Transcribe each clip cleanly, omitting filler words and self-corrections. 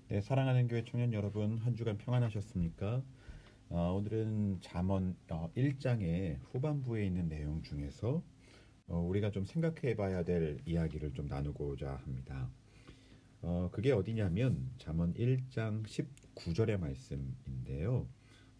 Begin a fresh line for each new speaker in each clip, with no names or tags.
네, 사랑하는 교회 청년 여러분, 한 주간 평안하셨습니까? 오늘은 잠언 1장의 후반부에 있는 내용 중에서 우리가 좀 생각해 봐야 될 이야기를 좀 나누고자 합니다. 그게 어디냐면 잠언 1장 19절의 말씀인데요.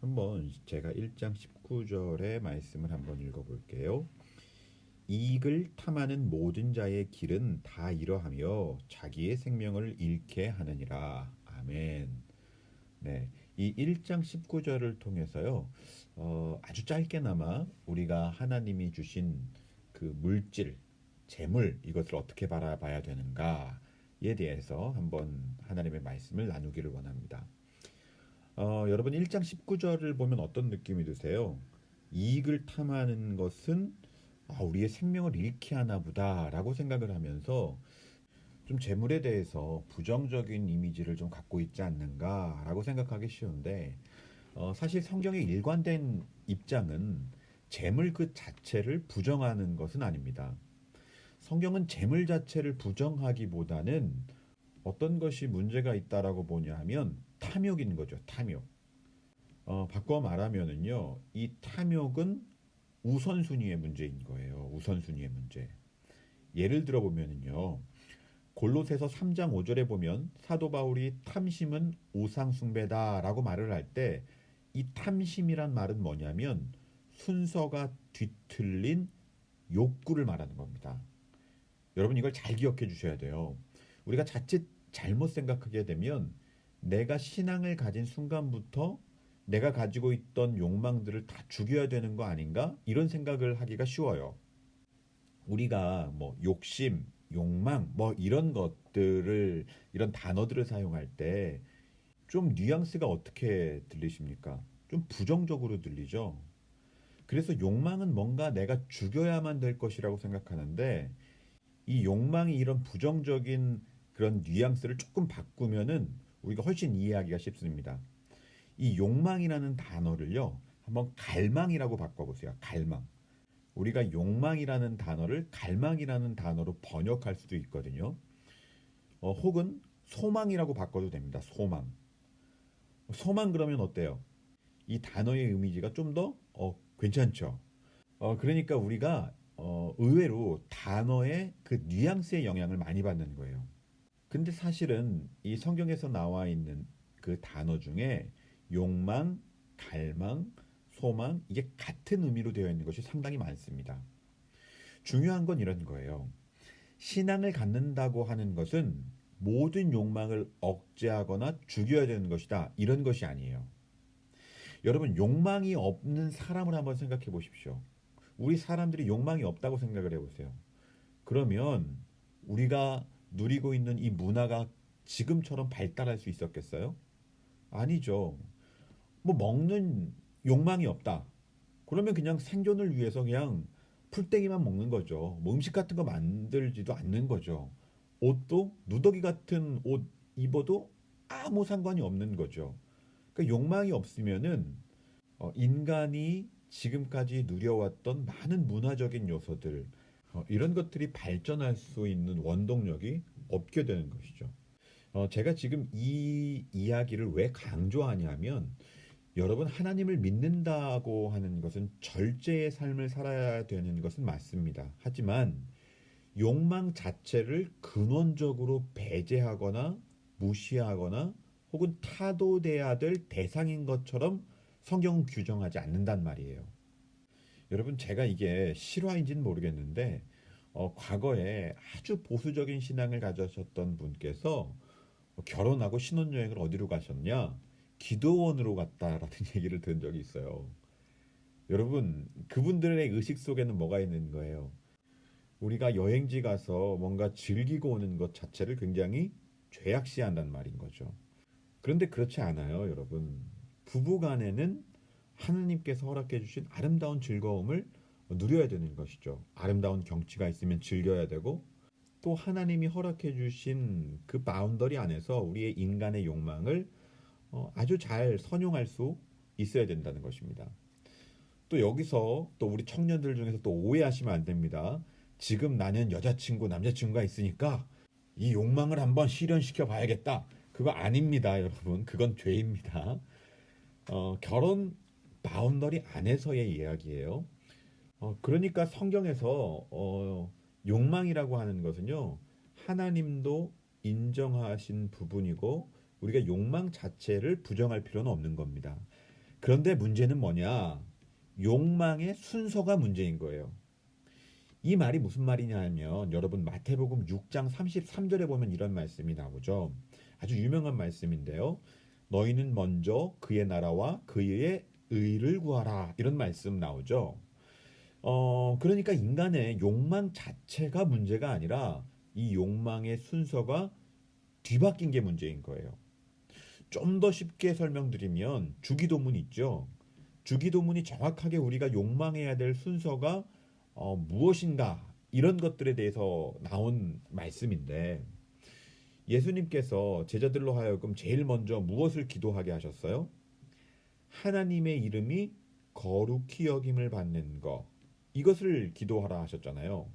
한번 제가 1장 19절의 말씀을 한번 읽어볼게요. 이익을 탐하는 모든 자의 길은 다 이러하며 자기의 생명을 잃게 하느니라. 아멘. 네, 이 1장 19절을 통해서요, 아주 짧게나마 우리가 하나님이 주신 그 물질, 재물, 이것을 어떻게 바라봐야 되는가에 대해서 한번 하나님의 말씀을 나누기를 원합니다. 여러분 1장 19절을 보면 어떤 느낌이 드세요? 이익을 탐하는 것은 우리의 생명을 잃게 하나 보다라고 생각을 하면서 좀 재물에 대해서 부정적인 이미지를 좀 갖고 있지 않는가라고 생각하기 쉬운데 사실 성경의 일관된 입장은 재물 그 자체를 부정하는 것은 아닙니다. 성경은 재물 자체를 부정하기보다는 어떤 것이 문제가 있다라고 보냐 하면 탐욕인 거죠. 탐욕. 바꿔 말하면은요, 이 탐욕은 우선순위의 문제인 거예요. 우선순위의 문제. 예를 들어 보면은요, 골로새서 3장 5절에 보면 사도 바울이 탐심은 우상 숭배다라고 말을 할 때 이 탐심이란 말은 뭐냐면 순서가 뒤틀린 욕구를 말하는 겁니다. 여러분 이걸 잘 기억해 주셔야 돼요. 우리가 자칫 잘못 생각하게 되면 내가 신앙을 가진 순간부터 내가 가지고 있던 욕망들을 다 죽여야 되는 거 아닌가? 이런 생각을 하기가 쉬워요. 우리가 뭐 욕심, 욕망, 뭐 이런 것들을, 이런 단어들을 사용할 때 좀 뉘앙스가 어떻게 들리십니까? 좀 부정적으로 들리죠? 그래서 욕망은 뭔가 내가 죽여야만 될 것이라고 생각하는데 이 욕망이 이런 부정적인 그런 뉘앙스를 조금 바꾸면은 우리가 훨씬 이해하기가 쉽습니다. 이 욕망이라는 단어를요, 한번 갈망이라고 바꿔보세요. 갈망. 우리가 욕망이라는 단어를 갈망이라는 단어로 번역할 수도 있거든요. 혹은 소망이라고 바꿔도 됩니다. 소망. 소망 그러면 어때요? 이 단어의 이미지가 좀 더 괜찮죠. 그러니까 우리가 의외로 단어의 그 뉘앙스의 영향을 많이 받는 거예요. 근데 사실은 이 성경에서 나와 있는 그 단어 중에 욕망, 갈망, 소망 이게 같은 의미로 되어 있는 것이 상당히 많습니다. 중요한 건 이런 거예요. 신앙을 갖는다고 하는 것은 모든 욕망을 억제하거나 죽여야 되는 것이다. 이런 것이 아니에요. 여러분 욕망이 없는 사람을 한번 생각해 보십시오. 우리 사람들이 욕망이 없다고 생각을 해보세요. 그러면 우리가 누리고 있는 이 문화가 지금처럼 발달할 수 있었겠어요? 아니죠. 뭐 먹는 욕망이 없다. 그러면 그냥 생존을 위해서 그냥 풀떼기만 먹는 거죠. 뭐 음식 같은 거 만들지도 않는 거죠. 옷도 누더기 같은 옷 입어도 아무 상관이 없는 거죠. 그러니까 욕망이 없으면은 인간이 지금까지 누려왔던 많은 문화적인 요소들 이런 것들이 발전할 수 있는 원동력이 없게 되는 것이죠. 제가 지금 이 이야기를 왜 강조하냐면 여러분 하나님을 믿는다고 하는 것은 절제의 삶을 살아야 되는 것은 맞습니다. 하지만 욕망 자체를 근원적으로 배제하거나 무시하거나 혹은 타도돼야 될 대상인 것처럼 성경은 규정하지 않는단 말이에요. 여러분 제가 이게 실화인지는 모르겠는데 과거에 아주 보수적인 신앙을 가지셨던 분께서 결혼하고 신혼여행을 어디로 가셨냐? 기도원으로 갔다라는 얘기를 들은 적이 있어요. 여러분 그분들의 의식 속에는 뭐가 있는 거예요? 우리가 여행지 가서 뭔가 즐기고 오는 것 자체를 굉장히 죄악시한단 말인 거죠. 그런데 그렇지 않아요, 여러분. 부부 간에는 하느님께서 허락해 주신 아름다운 즐거움을 누려야 되는 것이죠. 아름다운 경치가 있으면 즐겨야 되고 또 하나님이 허락해 주신 그 바운더리 안에서 우리의 인간의 욕망을 아주 잘 선용할 수 있어야 된다는 것입니다. 또 여기서 또 우리 청년들 중에서 또 오해하시면 안 됩니다. 지금 나는 여자친구, 남자친구가 있으니까 이 욕망을 한번 실현시켜 봐야겠다. 그거 아닙니다, 여러분. 그건 죄입니다. 결혼 바운더리 안에서의 이야기예요. 그러니까 성경에서 욕망이라고 하는 것은요, 하나님도 인정하신 부분이고 우리가 욕망 자체를 부정할 필요는 없는 겁니다. 그런데 문제는 뭐냐? 욕망의 순서가 문제인 거예요. 이 말이 무슨 말이냐 하면 여러분 마태복음 6장 33절에 보면 이런 말씀이 나오죠. 아주 유명한 말씀인데요. 너희는 먼저 그의 나라와 그의 의를 구하라. 이런 말씀 나오죠. 그러니까 인간의 욕망 자체가 문제가 아니라 이 욕망의 순서가 뒤바뀐 게 문제인 거예요. 좀 더 쉽게 설명드리면 주기도문 있죠. 주기도문이 정확하게 우리가 욕망해야 될 순서가 무엇인가 이런 것들에 대해서 나온 말씀인데 예수님께서 제자들로 하여금 제일 먼저 무엇을 기도하게 하셨어요? 하나님의 이름이 거룩히 여김을 받는 것 이것을 기도하라 하셨잖아요.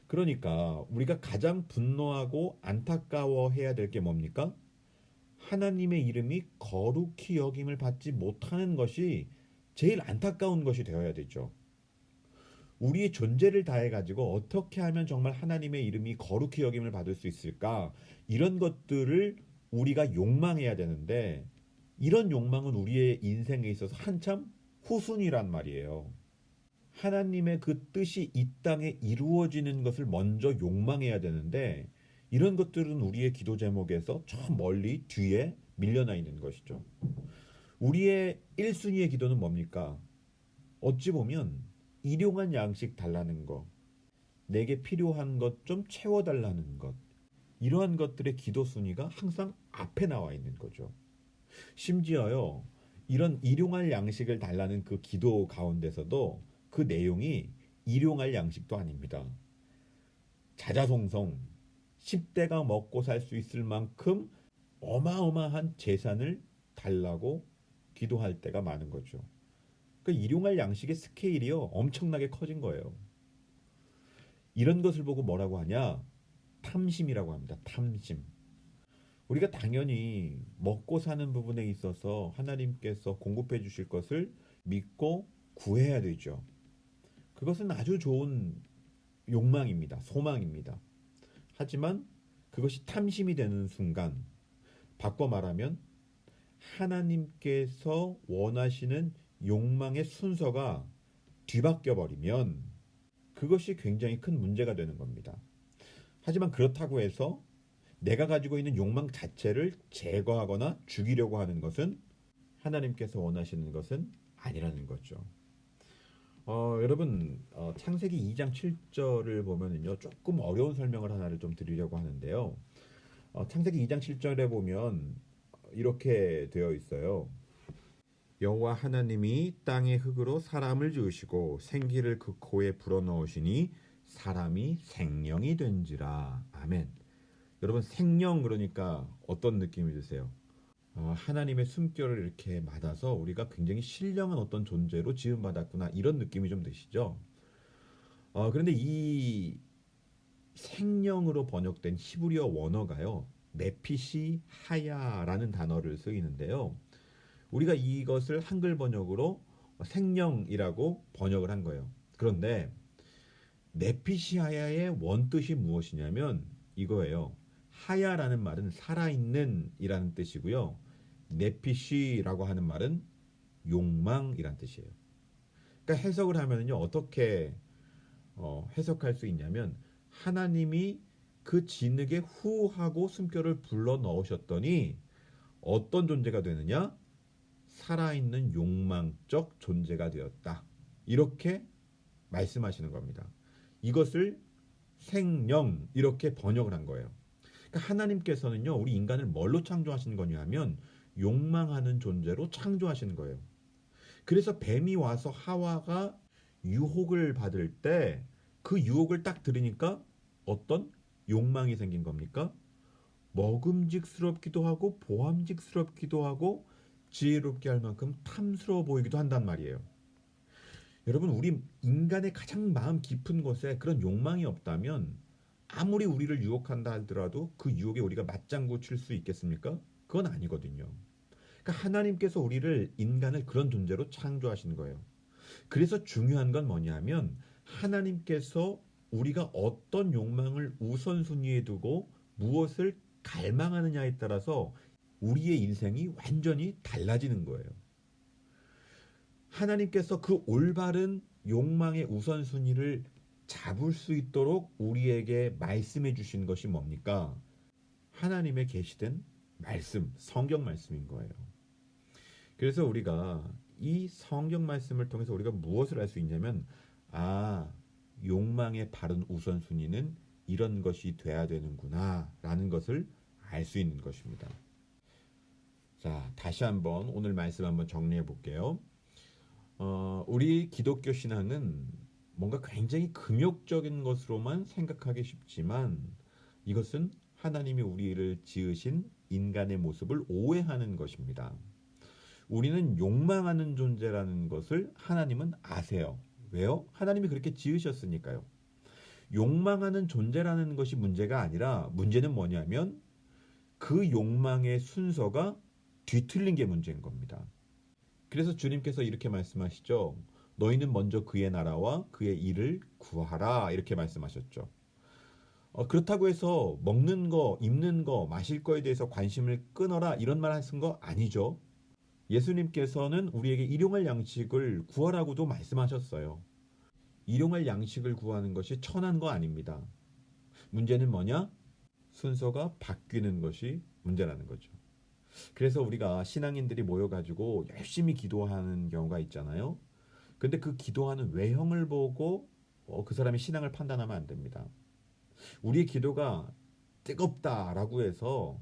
그러니까 우리가 가장 분노하고 안타까워해야 될 게 뭡니까? 하나님의 이름이 거룩히 여김을 받지 못하는 것이 제일 안타까운 것이 되어야 되죠. 우리의 존재를 다해가지고 어떻게 하면 정말 하나님의 이름이 거룩히 여김을 받을 수 있을까? 이런 것들을 우리가 욕망해야 되는데 이런 욕망은 우리의 인생에 있어서 한참 후순위란 말이에요. 하나님의 그 뜻이 이 땅에 이루어지는 것을 먼저 욕망해야 되는데 이런 것들은 우리의 기도 제목에서 저 멀리 뒤에 밀려나 있는 것이죠. 우리의 1순위의 기도는 뭡니까? 어찌 보면 일용한 양식 달라는 것, 내게 필요한 것 좀 채워달라는 것, 이러한 것들의 기도 순위가 항상 앞에 나와 있는 거죠. 심지어요, 이런 일용할 양식을 달라는 그 기도 가운데서도 그 내용이 일용할 양식도 아닙니다. 자자송송 10대가 먹고 살 수 있을 만큼 어마어마한 재산을 달라고 기도할 때가 많은 거죠. 그 일용할 양식의 스케일이요 엄청나게 커진 거예요. 이런 것을 보고 뭐라고 하냐? 탐심이라고 합니다. 탐심. 우리가 당연히 먹고 사는 부분에 있어서 하나님께서 공급해 주실 것을 믿고 구해야 되죠. 그것은 아주 좋은 욕망입니다. 소망입니다. 하지만 그것이 탐심이 되는 순간 바꿔 말하면 하나님께서 원하시는 욕망의 순서가 뒤바뀌어 버리면 그것이 굉장히 큰 문제가 되는 겁니다. 하지만 그렇다고 해서 내가 가지고 있는 욕망 자체를 제거하거나 죽이려고 하는 것은 하나님께서 원하시는 것은 아니라는 거죠. 여러분 창세기 2장 7절을 보면은요 조금 어려운 설명을 하나를 좀 드리려고 하는데요. 창세기 2장 7절에 보면 이렇게 되어 있어요. 여호와 하나님이 땅의 흙으로 사람을 지으시고 생기를 그 코에 불어넣으시니 사람이 생명이 된지라. 아멘. 여러분 생명 그러니까 어떤 느낌이 드세요? 하나님의 숨결을 이렇게 받아서 우리가 굉장히 신령한 어떤 존재로 지음받았구나 이런 느낌이 좀 드시죠? 그런데 이 생명으로 번역된 히브리어 원어가요 네피시 하야라는 단어를 쓰이는데요. 우리가 이것을 한글 번역으로 생명이라고 번역을 한 거예요. 그런데 네피시 하야의 원뜻이 무엇이냐면 이거예요. 하야라는 말은 살아있는 이라는 뜻이고요. 네피시라고 하는 말은 욕망이란 뜻이에요. 그러니까 해석을 하면요 어떻게 해석할 수 있냐면 하나님이 그 진흙에 후 하고 숨결을 불러 넣으셨더니 어떤 존재가 되느냐? 살아있는 욕망적 존재가 되었다. 이렇게 말씀하시는 겁니다. 이것을 생명 이렇게 번역을 한 거예요. 그러니까 하나님께서는요 우리 인간을 뭘로 창조하신 거냐 하면 욕망하는 존재로 창조하신 거예요. 그래서 뱀이 와서 하와가 유혹을 받을 때 그 유혹을 딱 들으니까 어떤 욕망이 생긴 겁니까? 먹음직스럽기도 하고 보암직스럽기도 하고 지혜롭게 할 만큼 탐스러워 보이기도 한단 말이에요. 여러분 우리 인간의 가장 마음 깊은 곳에 그런 욕망이 없다면 아무리 우리를 유혹한다 하더라도 그 유혹에 우리가 맞장구 칠 수 있겠습니까? 그건 아니거든요. 그러니까 하나님께서 우리를 인간을 그런 존재로 창조하신 거예요. 그래서 중요한 건 뭐냐면 하나님께서 우리가 어떤 욕망을 우선순위에 두고 무엇을 갈망하느냐에 따라서 우리의 인생이 완전히 달라지는 거예요. 하나님께서 그 올바른 욕망의 우선순위를 잡을 수 있도록 우리에게 말씀해 주신 것이 뭡니까? 하나님의 계시된 말씀, 성경 말씀인 거예요. 그래서 우리가 이 성경 말씀을 통해서 우리가 무엇을 알 수 있냐면 욕망의 바른 우선순위는 이런 것이 돼야 되는구나 라는 것을 알 수 있는 것입니다. 자, 다시 한번 오늘 말씀 한번 정리해 볼게요. 우리 기독교 신앙은 뭔가 굉장히 금욕적인 것으로만 생각하기 쉽지만 이것은 하나님이 우리를 지으신 인간의 모습을 오해하는 것입니다. 우리는 욕망하는 존재라는 것을 하나님은 아세요. 왜요? 하나님이 그렇게 지으셨으니까요. 욕망하는 존재라는 것이 문제가 아니라 문제는 뭐냐면 그 욕망의 순서가 뒤틀린 게 문제인 겁니다. 그래서 주님께서 이렇게 말씀하시죠. 너희는 먼저 그의 나라와 그의 일을 구하라 이렇게 말씀하셨죠. 그렇다고 해서 먹는 거, 입는 거, 마실 거에 대해서 관심을 끊어라 이런 말 하신 거 아니죠. 예수님께서는 우리에게 일용할 양식을 구하라고도 말씀하셨어요. 일용할 양식을 구하는 것이 천한 거 아닙니다. 문제는 뭐냐? 순서가 바뀌는 것이 문제라는 거죠. 그래서 우리가 신앙인들이 모여가지고 열심히 기도하는 경우가 있잖아요. 근데 그 기도하는 외형을 보고 그 사람의 신앙을 판단하면 안 됩니다. 우리의 기도가 뜨겁다라고 해서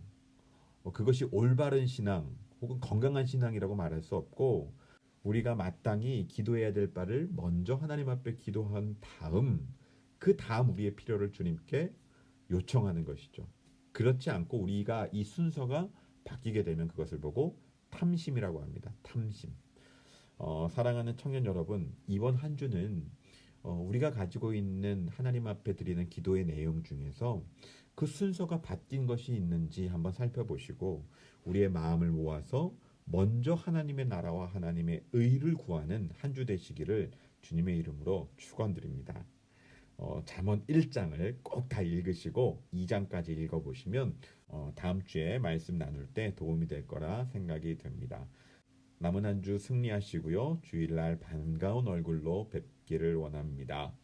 그것이 올바른 신앙 혹은 건강한 신앙이라고 말할 수 없고 우리가 마땅히 기도해야 될 바를 먼저 하나님 앞에 기도한 다음 그 다음 우리의 필요를 주님께 요청하는 것이죠. 그렇지 않고 우리가 이 순서가 바뀌게 되면 그것을 보고 탐심이라고 합니다. 탐심. 사랑하는 청년 여러분, 이번 한 주는 우리가 가지고 있는 하나님 앞에 드리는 기도의 내용 중에서 그 순서가 바뀐 것이 있는지 한번 살펴보시고 우리의 마음을 모아서 먼저 하나님의 나라와 하나님의 의를 구하는 한 주 되시기를 주님의 이름으로 축원드립니다. 잠언 1장을 꼭 다 읽으시고 2장까지 읽어보시면 다음 주에 말씀 나눌 때 도움이 될 거라 생각이 듭니다. 남은 한 주 승리하시고요. 주일날 반가운 얼굴로 뵙기를 원합니다.